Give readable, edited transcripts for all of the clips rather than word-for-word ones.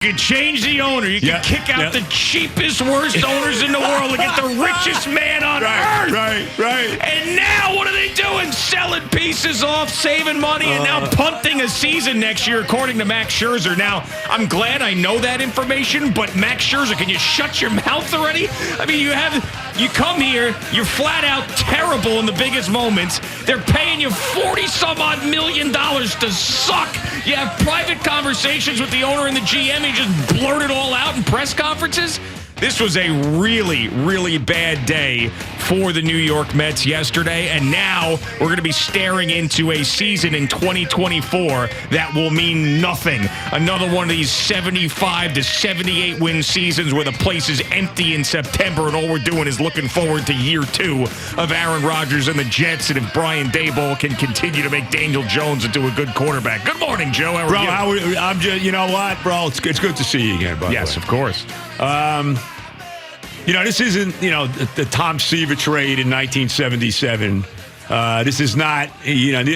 You can change the owner. You can kick out the cheapest, worst owners in the world and get the richest man on earth. Right. And now what are they doing? Selling pieces off, saving money, and now punting a season next year, according to Max Scherzer. Now, I'm glad I know that information, but Max Scherzer, can you shut your mouth already? I mean, you come here, you're flat out terrible in the biggest moments. They're paying you $40-some-odd million to suck. You have private conversations with the owner and the GM. He just blurt it all out in press conferences. This was a really, really bad day for the New York Mets yesterday, and now we're going to be staring into a season in 2024 that will mean nothing. Another one of these 75 to 78 win seasons where the place is empty in September, and all we're doing is looking forward to year 2 of Aaron Rodgers and the Jets, and if Brian Daboll can continue to make Daniel Jones into a good quarterback. Good morning, Joe. How are you? I'm just, you know what, bro? It's good to see you again, buddy. Yes, of course. This isn't, the Tom Seaver trade in 1977. This is not,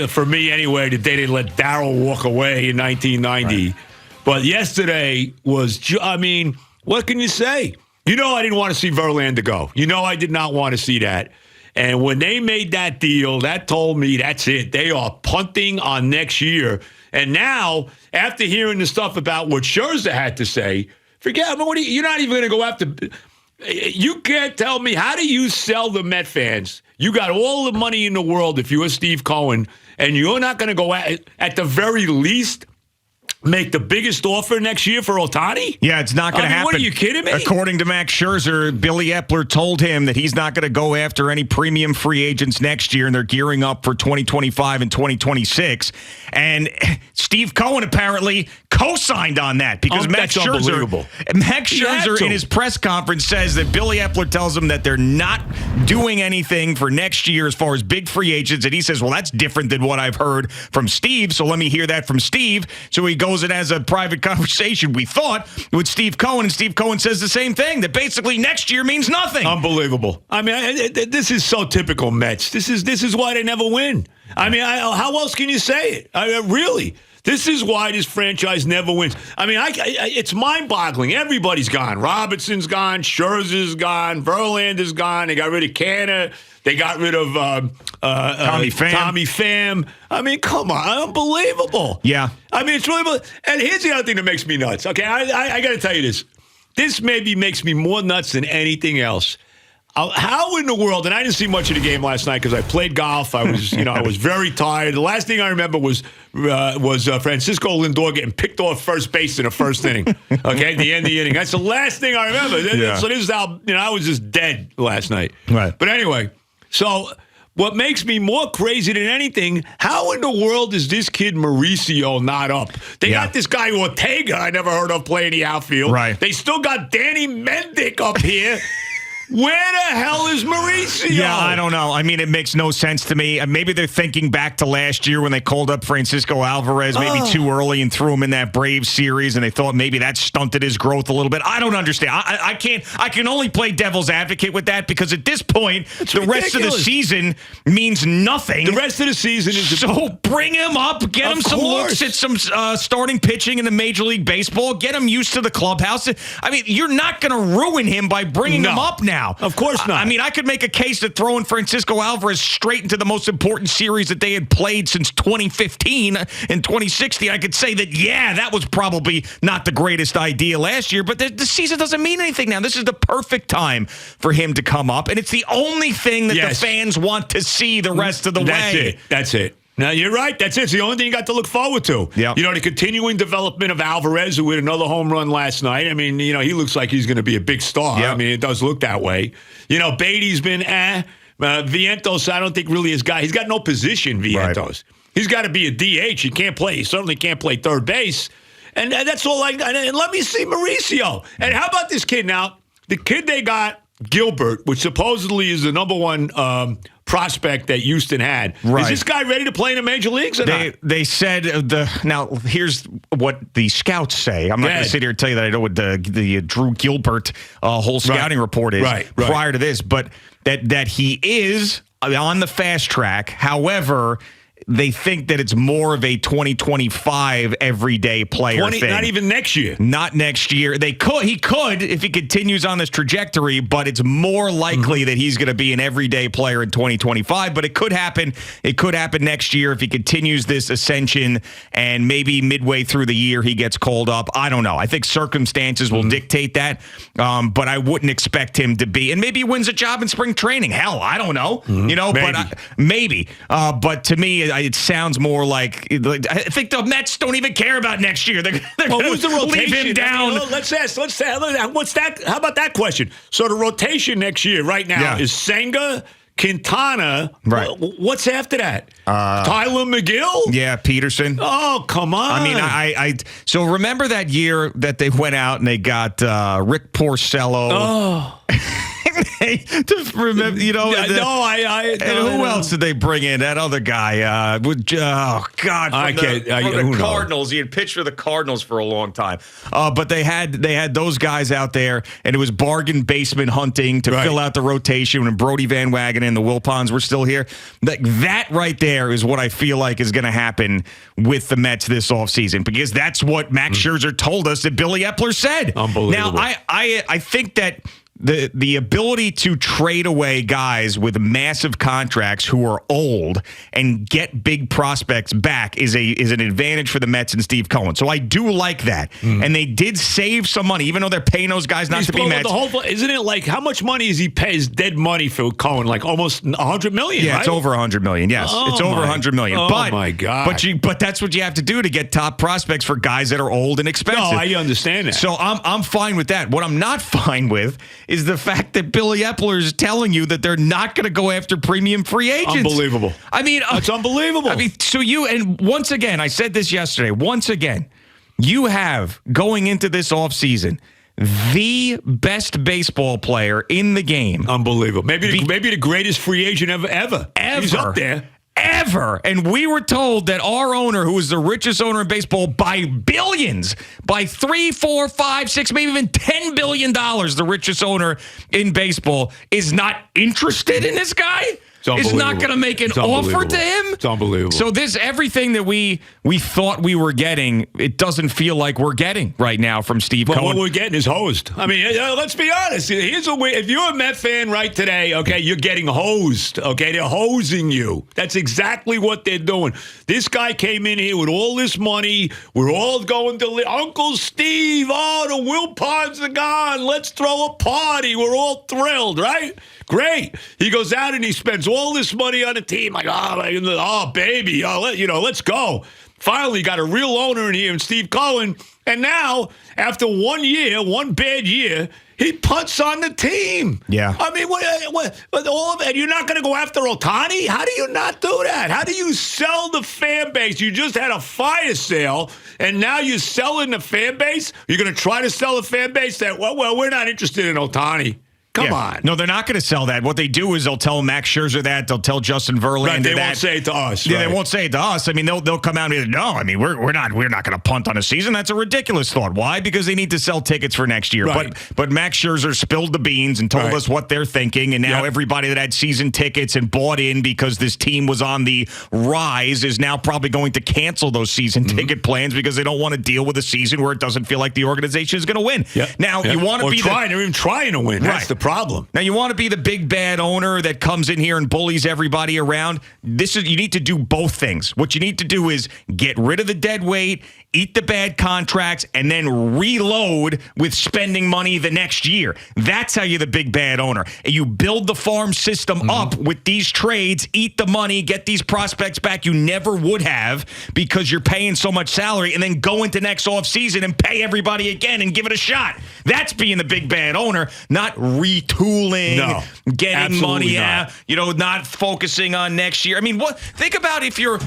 for me anyway, the day they let Darryl walk away in 1990. Right. But yesterday was, what can you say? I didn't want to see Verlander go. I did not want to see that. And when they made that deal, that told me that's it. They are punting on next year. And now, after hearing the stuff about what Scherzer had to say, forget, you're not even going to go after. You can't tell me, how do you sell the Met fans? You got all the money in the world if you're Steve Cohen, and you're not going to go at the very least make the biggest offer next year for Ohtani? Yeah, it's not going to happen. What, are you kidding me? According to Max Scherzer, Billy Eppler told him that he's not going to go after any premium free agents next year, and they're gearing up for 2025 and 2026. And Steve Cohen apparently co-signed on that because Max Scherzer in his press conference says that Billy Eppler tells him that they're not doing anything for next year as far as big free agents. And he says, well, that's different than what I've heard from Steve, so let me hear that from Steve. So he goes and has a private conversation, we thought, with Steve Cohen, and Steve Cohen says the same thing, that basically next year means nothing. Unbelievable. This is so typical Mets. This is why they never win. How else can you say it? Really. This is why this franchise never wins. It's mind-boggling. Everybody's gone. Robertson's gone. Scherzer's gone. Verlander's gone. They got rid of Canner. They got rid of Tommy Pham. Come on. Unbelievable. Yeah. It's really... And here's the other thing that makes me nuts. Okay, I got to tell you this. This maybe makes me more nuts than anything else. How in the world, and I didn't see much of the game last night because I played golf. I was, I was very tired. The last thing I remember was Francisco Lindor getting picked off first base in the first inning. Okay, at the end of the inning. That's the last thing I remember. Yeah. So this is how, I was just dead last night. Right. But anyway, so what makes me more crazy than anything, how in the world is this kid Mauricio not up? They got this guy Ortega I never heard of playing the outfield. Right. They still got Danny Mendick up here. Where the hell is Mauricio? Yeah, I don't know. It makes no sense to me. Maybe they're thinking back to last year when they called up Francisco Alvarez maybe too early and threw him in that Braves series, and they thought maybe that stunted his growth a little bit. I don't understand. I can only play devil's advocate with that because at this point, rest of the season means nothing. The rest of the season is... So bring him up. Get him some looks at some starting pitching in the Major League Baseball. Get him used to the clubhouse. You're not going to ruin him by bringing him up now. Of course not. I could make a case that throwing Francisco Alvarez straight into the most important series that they had played since 2015 and 2016, I could say that, that was probably not the greatest idea last year, but the season doesn't mean anything now. This is the perfect time for him to come up, and it's the only thing that the fans want to see the rest of the way. That's it. Now, you're right. That's it. It's the only thing you got to look forward to. Yep. The continuing development of Alvarez, who hit another home run last night. He looks like he's going to be a big star. Yep. It does look that way. Beatty's been Vientos, I don't think really his guy. He's got no position, Vientos. Right. He's got to be a DH. He can't play. He certainly can't play third base. And that's all and let me see Mauricio. And how about this kid now? The kid they got, Gilbert, which supposedly is the number one prospect that Houston had. Right. Is this guy ready to play in the major leagues or not? They said now here's what the scouts say. I'm not going to sit here and tell you that I know what the Drew Gilbert whole scouting report is prior to this, but that he is on the fast track. However, they think that it's more of a 2025 everyday player thing. Not even next year. Not next year. He could if he continues on this trajectory, but it's more likely that he's going to be an everyday player in 2025. But it could happen. It could happen next year if he continues this ascension, and maybe midway through the year he gets called up. I don't know. I think circumstances will dictate that, but I wouldn't expect him to be. And maybe he wins a job in spring training. Hell, I don't know. Maybe. But maybe. But to me, it sounds more like I think the Mets don't even care about next year. They're who's the rotation? Leave him down. I mean, let's ask. What's that? How about that question? So the rotation next year, right now, is Senga, Quintana. Right. What's after that? Tyler McGill? Yeah, Peterson. Oh, come on. I mean, I so remember that year that they went out and they got Rick Porcello. Oh. Just remember, and who else did they bring in? That other guy. From the Cardinals. He had pitched for the Cardinals for a long time. But they had those guys out there, and it was bargain basement hunting to fill out the rotation when Brody Van Wagenen and the Wilpons were still here. That right there is what I feel like is going to happen with the Mets this offseason, because that's what Max Scherzer told us that Billy Eppler said. Unbelievable. Now, I think that the ability to trade away guys with massive contracts who are old and get big prospects back is an advantage for the Mets and Steve Cohen. So I do like that. And they did save some money, even though they're paying those guys not to be Mets. Isn't it like, how much money is he pays dead money for Cohen? Like almost $100 million, Yeah, right? It's over $100 million. Yes, it's over $100 million. Oh, my God. But that's what you have to do to get top prospects for guys that are old and expensive. No, I understand that. So I'm fine with that. What I'm not fine with is the fact that Billy Eppler is telling you that they're not going to go after premium free agents. Unbelievable. I mean, it's unbelievable. I mean, and once again, I said this yesterday, once again, you have, going into this offseason, the best baseball player in the game. Unbelievable. Maybe the greatest free agent ever. He's up there. Ever. And we were told that our owner, who is the richest owner in baseball by billions, by $3, $4, $5, $6, maybe even $10 billion, the richest owner in baseball, is not interested in this guy? Is not going to make an offer to him? It's unbelievable. So everything that we thought we were getting, it doesn't feel like we're getting right now from Steve Cohen. What we're getting is hosed. I mean, let's be honest. Here's a way. If you're a Met fan right today, okay, you're getting hosed. Okay, they're hosing you. That's exactly what they're doing. This guy came in here with all this money. We're all going to Uncle Steve. Oh, the Wilpons are gone. Let's throw a party. We're all thrilled, right? Great. He goes out and he spends all this money on a team. Like, oh baby, let's go. Finally got a real owner in here in Steve Cohen. And now, after 1 year, one bad year, he punts on the team. Yeah. I mean, all of it, you're not going to go after Ohtani? How do you not do that? How do you sell the fan base? You just had a fire sale, and now you're selling the fan base? You're going to try to sell the fan base that, well, we're not interested in Ohtani. Come on. No, they're not going to sell that. What they do is they'll tell Max Scherzer that. They'll tell Justin Verlander that. They won't say it to us. Yeah, they won't say it to us. I mean, they'll come out and no. I mean, we're not going to punt on a season. That's a ridiculous thought. Why? Because they need to sell tickets for next year. Right. But Max Scherzer spilled the beans and told us what they're thinking. And now everybody that had season tickets and bought in because this team was on the rise is now probably going to cancel those season ticket plans because they don't want to deal with a season where it doesn't feel like the organization is going to win. Yep. Now you want to be they're even trying to win. That's the problem. Now you want to be the big bad owner that comes in here and bullies everybody around. You need to do both things. What you need to do is get rid of the dead weight, eat the bad contracts, and then reload with spending money the next year. That's how you're the big bad owner. And you build the farm system up with these trades, eat the money, get these prospects back you never would have because you're paying so much salary, and then go into next offseason and pay everybody again and give it a shot. That's being the big bad owner, not retooling, getting money out, not focusing on next year. I mean, think about if you're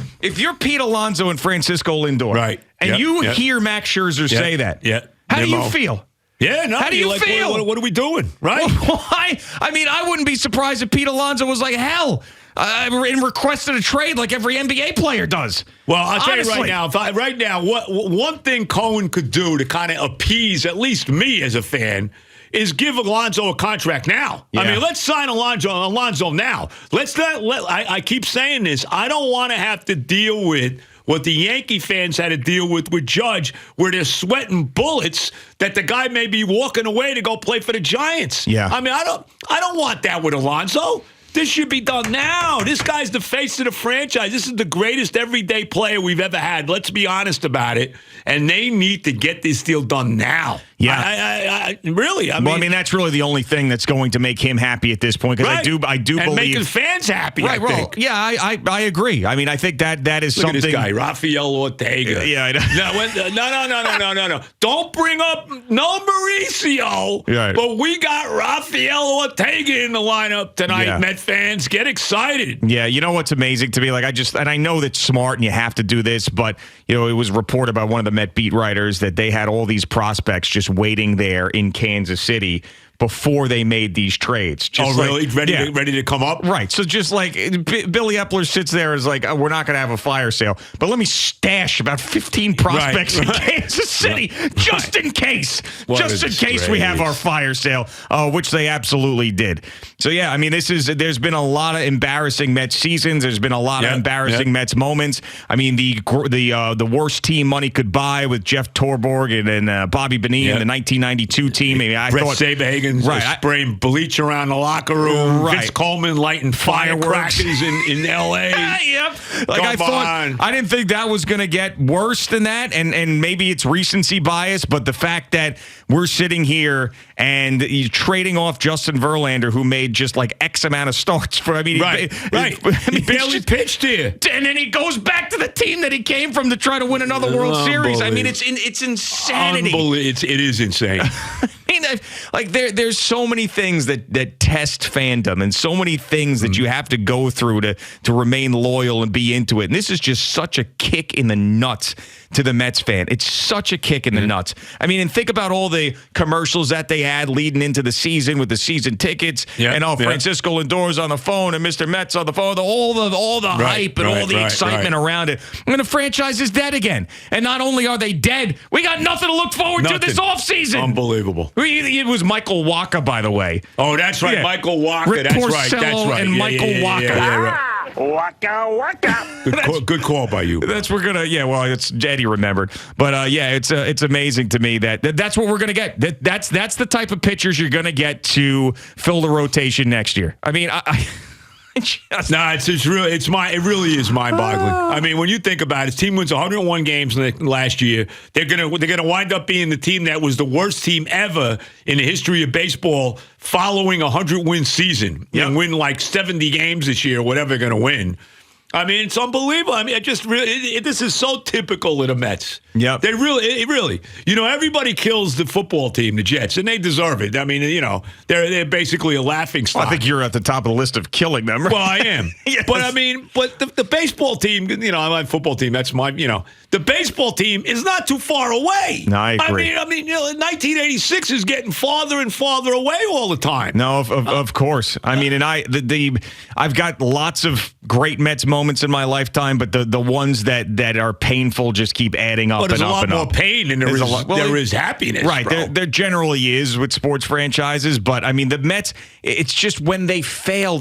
Pete Alonso and Francisco Lindor. Right. And you hear Max Scherzer say that. Yeah. How do you feel? Yeah, no. How do you feel? What are we doing? Right? Well, why? I mean, I wouldn't be surprised if Pete Alonso was like, hell, and requested a trade like every NBA player does. Well, I'll tell you right now, what one thing Cohen could do to kind of appease at least me as a fan is give Lonzo a contract now. Yeah. I mean, let's sign Lonzo now. Let's not I keep saying this. I don't want to have to deal with what the Yankee fans had to deal with Judge, where they're sweating bullets that the guy may be walking away to go play for the Giants. Yeah. I mean, I don't want that with Alonzo. This should be done now. This guy's the face of the franchise. This is the greatest everyday player we've ever had. Let's be honest about it. And they need to get this deal done now. Yeah, really. I mean, that's really the only thing that's going to make him happy at this point. Because right. I do and believe make his fans happy. Right, I think. Yeah, I agree. I mean, I think that is Look something. At this guy, Rafael Ortega. Yeah, I know. No. Don't bring up Mauricio. Right. But we got Rafael Ortega in the lineup tonight. Yeah. Met fans, get excited. Yeah, you know what's amazing to me? Like and I know that's smart and you have to do this, but it was reported by one of the Met beat writers that they had all these prospects just waiting there in Kansas City before they made these trades. Just really? Ready to come up? Right. So just like Billy Eppler sits there and is like, we're not going to have a fire sale, but let me stash about 15 prospects in Kansas City just in case. Just in case we have our fire sale, which they absolutely did. So, yeah, I mean, there's been a lot of embarrassing Mets seasons. There's been a lot of embarrassing Mets moments. I mean, the worst team money could buy with Jeff Torborg and Bobby Bonilla in the 1992 team. I mean, I Brett thought Saberhagen spraying bleach around the locker room. Right. Vince Coleman lighting firecrackers in L.A. Yep. Like I didn't think that was going to get worse than that, and maybe it's recency bias, but the fact that we're sitting here and you're trading off Justin Verlander, who made just like X amount of starts for. I mean, he barely pitched here, and then he goes back to the team that he came from to try to win another World Series. I mean, it's insanity. It is insane. I mean, like there's so many things that test fandom and so many things that you have to go through to remain loyal and be into it. And this is just such a kick in the nuts to the Mets fan. It's such a kick in the nuts. I mean, and think about all the commercials that they had leading into the season with the season tickets and Francisco Lindor's on the phone and Mr. Met's on the phone, all the hype and all the excitement around it. And the franchise is dead again. And not only are they dead, we got nothing to look forward to this offseason. Unbelievable. It was Michael Wacha, by the way. Oh, that's right. Michael Wacha. Rick That's Porcello right. And Michael Wacha. Yeah. Waka. Good call by you. It's Eddie remembered. But it's amazing to me that's what we're gonna get. That's the type of pitchers you're gonna get to fill the rotation next year. I mean, it really is mind-boggling. I mean, when you think about it, his team wins 101 games last year. They're gonna wind up being the team that was the worst team ever in the history of baseball following a 100-win season. And win like 70 games this year, whatever they're gonna win. I mean, it's unbelievable. I mean, this is so typical of the Mets. Yeah, they really. Everybody kills the football team, the Jets, and they deserve it. I mean, they're basically a laughing stock. I think you're at the top of the list of killing them. Right? Well, I am. Yes. But I mean, the baseball team, my football team. That's my, the baseball team is not too far away. No, I agree. I mean, 1986 is getting farther and farther away all the time. No, of course. I mean, and I've got lots of great Mets moments in my lifetime, but the ones that are painful just keep adding up. There's and a up lot and more up. pain than there is happiness. Right. Bro. There generally is with sports franchises, but I mean, the Mets, it's just when they fail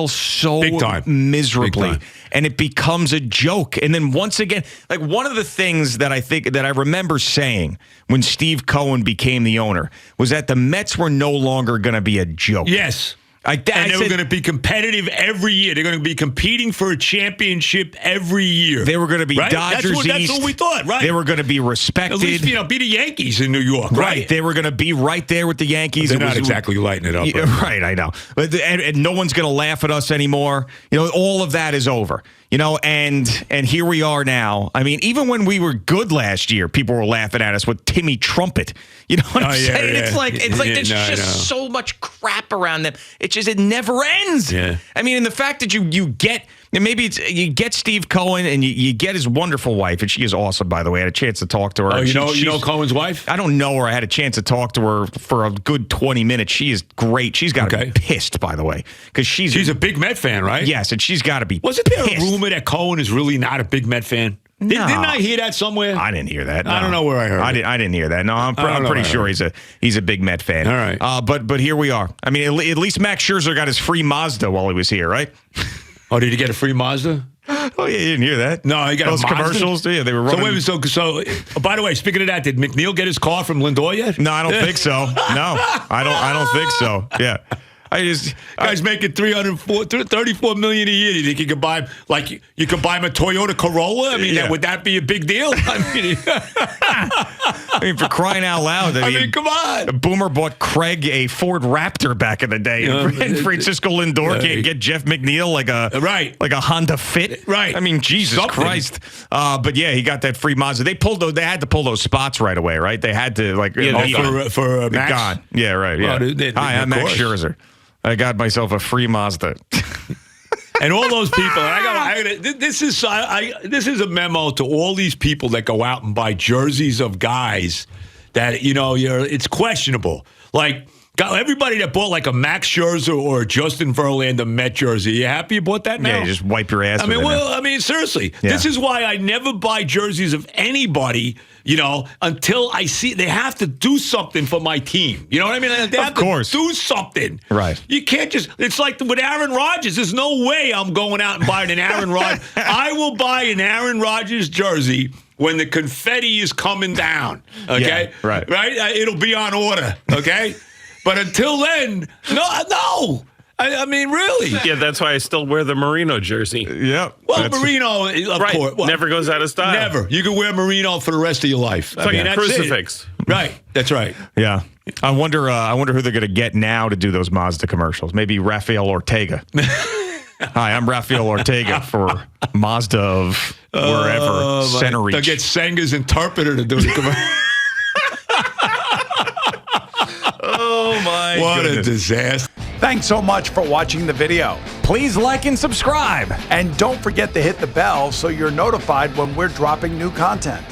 so miserably, and it becomes a joke. And then once again, like one of the things that I remember saying when Steve Cohen became the owner was that the Mets were no longer going to be a joke. Yes. And they were going to be competitive every year. They're going to be competing for a championship every year. They were going to be Dodgers East. That's what we thought, right? They were going to be respected. At least, be the Yankees in New York, right? They were going to be right there with the Yankees. They're not exactly lighting it up. Right, I know. But and no one's going to laugh at us anymore. All of that is over. And here we are now. I mean, even when we were good last year, people were laughing at us with Timmy Trumpet. You know what I'm saying? Yeah. It's like there's just so much crap around them. It never ends. Yeah. I mean, and the fact that you get, and maybe you get Steve Cohen and you get his wonderful wife, and she is awesome, by the way. I had a chance to talk to her. Oh, you know Cohen's wife? I don't know her. I had a chance to talk to her for a good 20 minutes. She is great. She's got to be pissed, by the way, because she's a big Met fan, right? Yes, and she's got to be. Wasn't there a rumor that Cohen is really not a big Met fan? Didn't I hear that somewhere? I didn't hear that. No. I don't know where I heard it. I didn't hear that. No, I'm pretty sure he's a big Met fan. All right. But here we are. I mean, at least Max Scherzer got his free Mazda while he was here, right? Oh, did he get a free Mazda? Oh, yeah, you didn't hear that. No, he got those a Mazda? commercials. Yeah, they were running. So by the way, speaking of that, did McNeil get his car from Lindor yet? No, I don't think so. No, I don't think so. Yeah. Guy's making $34 million a year. Do you think you could buy him you could buy him a Toyota Corolla? I mean, would that be a big deal? I mean, for crying out loud. I mean, come on. Boomer bought Craig a Ford Raptor back in the day, and Francisco Lindor can't get Jeff McNeil like a Honda Fit. Right. I mean, Jesus Christ. But yeah, he got that free Mazda. They had to pull those spots right away, right? They had to for Max. God. Yeah, right. Yeah. Hi, I'm Max Scherzer. I got myself a free Mazda. And all those people, this is a memo to all these people that go out and buy jerseys of guys that, it's questionable. Like, everybody that bought like a Max Scherzer or a Justin Verlander Met jersey, you happy you bought that now? Yeah, you just wipe your ass with it. Seriously. Yeah. This is why I never buy jerseys of anybody, until I see they have to do something for my team. You know what I mean? They have to do something. Right. You can't it's like with Aaron Rodgers. There's no way I'm going out and buying an Aaron Rodgers. I will buy an Aaron Rodgers jersey when the confetti is coming down. Okay? Yeah, right. It'll be on order. Okay? But until then, no. I mean, really. Yeah, that's why I still wear the Merino jersey. Yeah. Well, Merino, of course. Well, never goes out of style. Never. You can wear Merino for the rest of your life. It's like a crucifix. Right. That's right. Yeah. I wonder who they're going to get now to do those Mazda commercials. Maybe Rafael Ortega. Hi, I'm Rafael Ortega for Mazda of wherever, Center Reach. They'll get Senga's interpreter to do the commercial. Oh, my What goodness. a disaster. Thanks so much for watching the video. Please like and subscribe. And don't forget to hit the bell so you're notified when we're dropping new content.